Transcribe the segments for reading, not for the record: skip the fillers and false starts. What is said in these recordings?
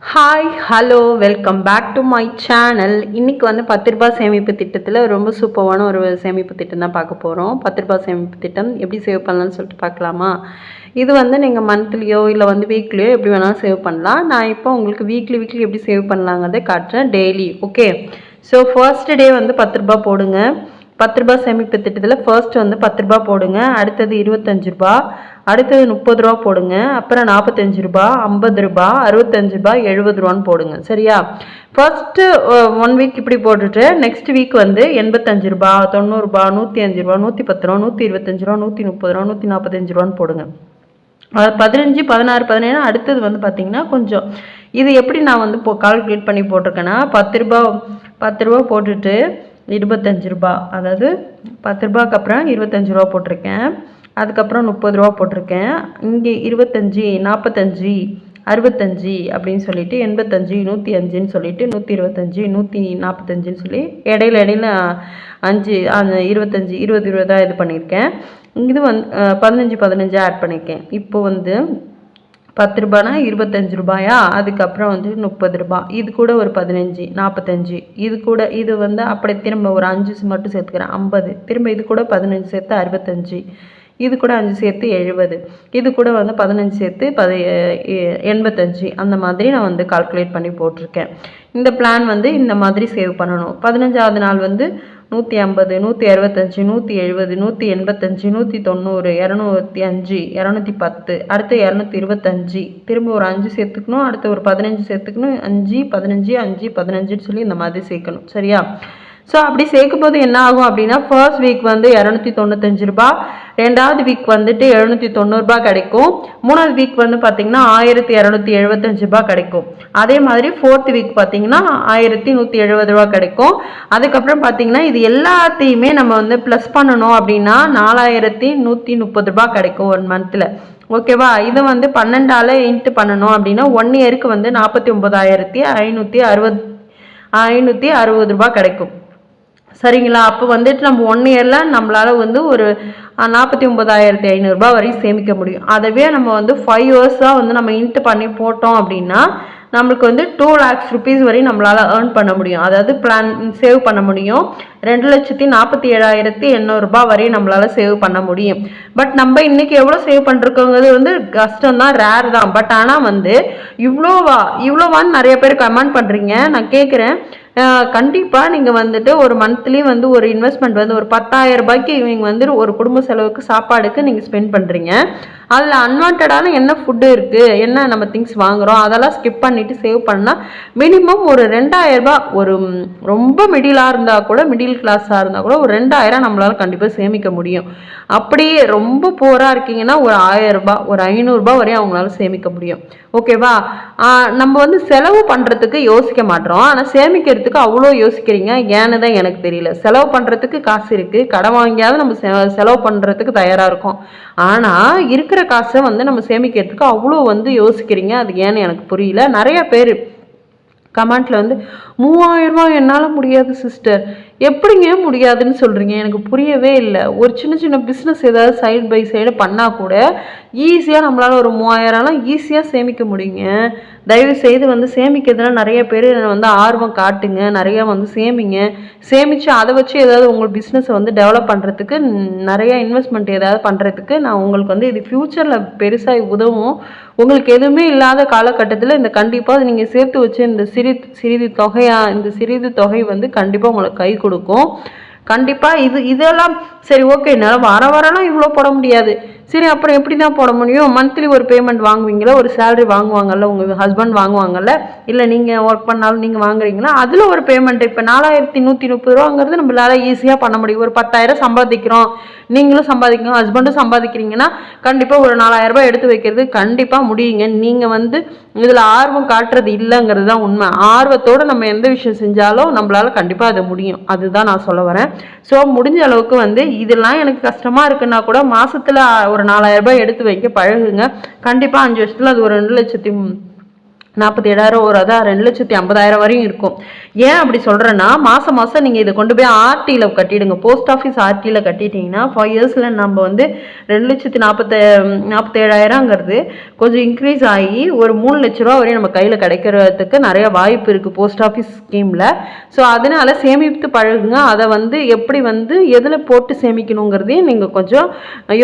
Hi hello welcome back to my channel. இன்றைக்கி வந்து 10 ரூபாய் சேமிப்பு திட்டத்தில் ரொம்ப சூப்பரான ஒரு சேமிப்பு திட்டம் தான் பார்க்க போகிறோம். 10 ரூபாய் சேமிப்பு திட்டம் எப்படி சேவ் பண்ணலான்னு சொல்லிட்டு பார்க்கலாமா? இது வந்து நீங்கள் மந்த்லியோ இல்லை வந்து வீக்லியோ எப்படி வேணாலும் சேவ் பண்ணலாம். நான் இப்போ உங்களுக்கு வீக்லி எப்படி சேவ் பண்ணலாங்கிறத காட்டுறேன் daily. Okay, so first day வந்து 10 ரூபாய் போடுங்க. 10 ரூபாய் சேமிப்பு திட்டத்தில் ஃபர்ஸ்ட் வந்து 10 ரூபாய் போடுங்க, அடுத்தது 25 ரூபா, அடுத்தது 30 ரூபா போடுங்க, அப்புறம் 45 ரூபா, 50 ரூபா, 65 ரூபா, 70 ரூபான்னு போடுங்க. சரியா? ஃபர்ஸ்ட்டு 1 வீக் இப்படி போட்டுட்டு நெக்ஸ்ட் வீக் வந்து 85 ரூபா, 90 ரூபா, 105 ரூபா, 110 ரூபா, 125 ரூபா, 130 ரூபா, 145 ரூபான்னு போடுங்க. 15, 16, 17 அடுத்தது வந்து பார்த்தீங்கன்னா கொஞ்சம் இது எப்படி நான் வந்து கால்குலேட் பண்ணி போட்டிருக்கேன்னா 10 ரூபா போட்டுட்டு 25 ரூபா, அதாவது 10 ரூபாய்க்கு அப்புறம் 25 ரூபா போட்டிருக்கேன், அதுக்கப்புறம் 30 ரூபா போட்டிருக்கேன், இங்கே 25, 45, 65 அப்படின்னு சொல்லிட்டு 85, 105ன்னு சொல்லிட்டு 125, 145ன்னு சொல்லி இடையில 5 அந்த 25, 20 இது பண்ணியிருக்கேன். இது வந்து 15 ஆட் பண்ணியிருக்கேன். இப்போ வந்து 10 ரூபானா 25 ரூபாயா, அதுக்கப்புறம் வந்து 30 ரூபா, இது கூட ஒரு 15, 45, இது கூட இது வந்து அப்படி திரும்ப ஒரு 5 மட்டும் சேர்த்துக்கிறேன் 50, திரும்ப இது கூட 15 சேர்த்து 65, இது கூட 5 சேர்த்து 70, இது கூட வந்து 15 சேர்த்து 85, அந்த மாதிரி நான் வந்து கால்குலேட் பண்ணி போட்டிருக்கேன். இந்த பிளான் வந்து இந்த மாதிரி சேவ் பண்ணணும். 15ஆவது நாள் வந்து 150, 165, 170, 185, 190, 205, 210, அடுத்து 225, திரும்ப ஒரு 5 சேர்த்துக்கணும், அடுத்து ஒரு 15 சேர்த்துக்கணும், 5, 15, 5, 15ன்னு சொல்லி இந்த மாதிரி சேர்க்கணும். சரியா? ஸோ அப்படி சேர்க்கும் போது என்ன ஆகும் அப்படின்னா ஃபர்ஸ்ட் வீக் வந்து 295 ரூபா, ரெண்டாவது வீக் வந்துட்டு 790 ரூபா கிடைக்கும், மூணாவது வீக் வந்து பார்த்தீங்கன்னா 1275 ரூபா கிடைக்கும். அதே மாதிரி ஃபோர்த் வீக் பார்த்தீங்கன்னா 1170 ரூபா கிடைக்கும். அதுக்கப்புறம் பார்த்தீங்கன்னா இது எல்லாத்தையுமே நம்ம வந்து ப்ளஸ் பண்ணணும் அப்படின்னா 4130 ரூபா கிடைக்கும் 1 மந்த்தில். ஓகேவா? இது வந்து 12ஆல் இன்ட்டு பண்ணணும் அப்படின்னா 1 இயருக்கு வந்து 49,560 ரூபா கிடைக்கும். சரிங்களா? அப்போ வந்துட்டு நம்ம 1 இயரில் நம்மளால் வந்து ஒரு 49,500 ரூபா வரையும் சேமிக்க முடியும். அதவே நம்ம வந்து 5 இயர்ஸாக வந்து நம்ம இன்ட்டு பண்ணி போட்டோம் அப்படின்னா நம்மளுக்கு வந்து 2 lakhs rupees வரையும் நம்மளால் ஏர்ன் பண்ண முடியும். அதாவது பிளான் சேவ் பண்ண முடியும். 2,47,800 ரூபா வரையும் நம்மளால் சேவ் பண்ண முடியும். பட் நம்ம இன்றைக்கி எவ்வளோ சேவ் பண்ணுறோங்கிறது வந்து கஷ்டம்தான், ரேர் தான். பட் ஆனால் வந்து இவ்வளோவான்னு நிறைய பேர் கமெண்ட் பண்ணுறீங்க. நான் கேட்குறேன், கண்டிப்பாக நீங்கள் வந்துட்டு ஒரு மந்த்லி வந்து ஒரு இன்வெஸ்ட்மெண்ட் வந்து ஒரு 10,000 ரூபாய்க்கு நீங்கள் வந்து ஒரு குடும்ப செலவுக்கு சாப்பாடுக்கு நீங்கள் ஸ்பெண்ட் பண்ணுறீங்க. அதில் அன்வான்டான என்ன ஃபுட்டு இருக்குது, என்ன நம்ம திங்ஸ் வாங்குகிறோம் அதெல்லாம் ஸ்கிப் பண்ணிவிட்டு சேவ் பண்ணால் மினிமம் ஒரு 2,000 ரூபாய், ஒரு ரொம்ப மிடிலாக இருந்தால் கூட, மிடில் கிளாஸாக இருந்தால் கூட ஒரு 2,000 நம்மளால் கண்டிப்பாக சேமிக்க முடியும். அப்படியே ரொம்ப போராக இருக்கீங்கன்னா ஒரு 1,000 ரூபாய், ஒரு 500 ரூபாய் வரையும் அவங்களால சேமிக்க முடியும். ஓகேவா? நம்ம வந்து செலவு பண்ணுறதுக்கு யோசிக்க மாட்டோம், ஆனால் சேமிக்கிறதுக்கு அவ்வளோ யோசிக்கிறீங்க. ஏன்னு தான் எனக்கு தெரியல. செலவு பண்ணுறதுக்கு காசு இருக்குது, கடன் வாங்கியாவது நம்ம செலவு பண்ணுறதுக்கு தயாராக இருக்கும். ஆனால் இருக்கிற காசை வந்து நம்ம சேமிக்கிறதுக்கு அவ்வளோ வந்து யோசிக்கிறீங்க. அது ஏன்னு எனக்கு புரியல. நிறைய பேர் கமெண்ட்டில் வந்து 3,000 ரூபாய் என்னால் முடியாது சிஸ்டர், எப்படிங்க முடியாதுன்னு சொல்கிறீங்க? எனக்கு புரியவே இல்லை. ஒரு சின்ன பிஸ்னஸ் ஏதாவது சைடு பை சைடு பண்ணால் கூட ஈஸியாக நம்மளால் ஒரு 3,000 ஈஸியாக சேமிக்க முடியுங்க. தயவு செய்து வந்து சேமிக்கிறதுல நிறைய பேர் வந்து ஆர்வம் காட்டுங்க, நிறையா வந்து சேமித்து அதை வச்சு ஏதாவது உங்கள் பிஸ்னஸை வந்து டெவலப் பண்ணுறதுக்கு, நிறையா இன்வெஸ்ட்மெண்ட் ஏதாவது பண்ணுறதுக்கு நான் உங்களுக்கு வந்து இது ஃப்யூச்சரில் பெருசாக உதவும். உங்களுக்கு எதுவுமே இல்லாத காலகட்டத்தில் இந்த கண்டிப்பாக நீங்கள் சேர்த்து வச்சு இந்த சிறிது தொகை வந்து கண்டிப்பாக உங்களுக்கு கை கொடுக்கும். கண்டிப்பாக இதெல்லாம் சரி, ஓகே, என்னால் வரலாம் இவ்வளோ போட முடியாது. சரி, அப்புறம் எப்படி தான் போட முடியும்? மந்த்லி ஒரு பேமெண்ட் வாங்குவீங்களா, ஒரு சேலரி வாங்குவாங்கல்ல, உங்கள் ஹஸ்பண்ட் வாங்குவாங்கல்ல, இல்லை நீங்கள் ஒர்க் பண்ணாலும் நீங்கள் வாங்குறீங்களா, அதில் ஒரு பேமெண்ட். இப்போ 4,130 ரூபாங்கிறது நம்மளால ஈஸியாக பண்ண முடியும். ஒரு 10,000 சம்பாதிக்கிறோம், நீங்களும் சம்பாதிக்கணும், ஹஸ்பண்டும் சம்பாதிக்கிறீங்கன்னா கண்டிப்பாக ஒரு 4,000 ரூபாய் எடுத்து வைக்கிறது கண்டிப்பாக முடியுங்க. நீங்கள் வந்து இதில் ஆர்வம் காட்டுறது இல்லைங்கிறது தான் உண்மை. ஆர்வத்தோடு நம்ம எந்த விஷயம் செஞ்சாலும் நம்மளால் கண்டிப்பாக அது முடியும். அதுதான் நான் சொல்ல வரேன். ஸோ முடிஞ்ச அளவுக்கு வந்து இதெல்லாம் எனக்கு கஷ்டமாக இருக்குன்னா கூட மாதத்தில் ஒரு 4,000 ரூபாய் எடுத்து வைக்க பழகுங்க. கண்டிப்பாக 5 வருஷத்தில் அது ஒரு 2,40,000 47,000 ஒரு அதான் 2,50,000 வரையும் இருக்கும். ஏன் அப்படி சொல்கிறேன்னா மாதம் மாதம் நீங்கள் இதை கொண்டு போய் ஆர்டியில் கட்டிடுங்க. போஸ்ட் ஆஃபீஸ் ஆர்டியில் கட்டிட்டிங்கன்னா 5 இயர்ஸில் நம்ம வந்து 2,47,000ங்கிறது கொஞ்சம் இன்க்ரீஸ் ஆகி ஒரு 3 லட்ச ரூபா வரையும் நம்ம கையில் கிடைக்கிறதுக்கு நிறைய வாய்ப்பு இருக்குது போஸ்ட் ஆஃபீஸ் ஸ்கீமில். ஸோ அதனால் சேமித்து பழகுங்க. அதை வந்து எப்படி வந்து எதில் போட்டு சேமிக்கணுங்கிறதையும் நீங்கள் கொஞ்சம்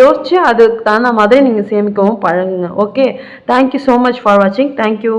யோசித்து அதுக்கு தகுந்த மாதிரி நீங்கள் சேமிக்கவும் பழகுங்க. Okay, thank you so much for வாட்சிங். தேங்க்யூ.